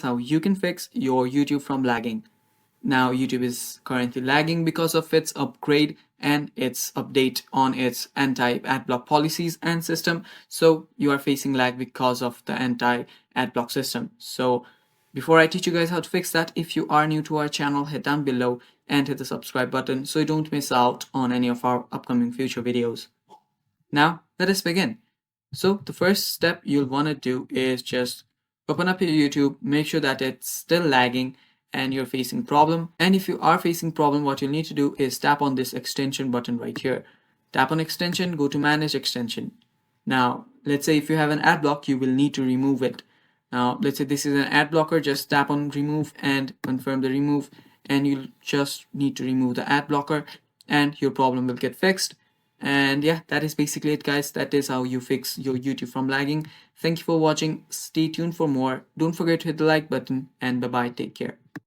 how you can fix your YouTube from lagging. Now YouTube is currently lagging because of its upgrade and its update on its anti-ad block policies and system. So you are facing lag because of the anti-ad block system. So before I teach you guys how to fix that, if you are new to our channel, hit down below and hit the subscribe button so you don't miss out on any of our upcoming future videos. Now let us begin. So the first step you'll want to do is just open up your YouTube, make sure that it's still lagging and you're facing problem. And if you are facing problem, what you'll need to do is tap on this extension button right here. Tap on extension, go to manage extension. Now, let's say if you have an ad block, you will need to remove it. Now, let's say this is an ad blocker, just tap on remove and confirm the remove, and you'll just need to remove the ad blocker and your problem will get fixed. And yeah, that is basically it, guys. That is how you fix your YouTube from lagging. Thank you for watching. Stay tuned for more. Don't forget to hit the like button and bye bye. Take care.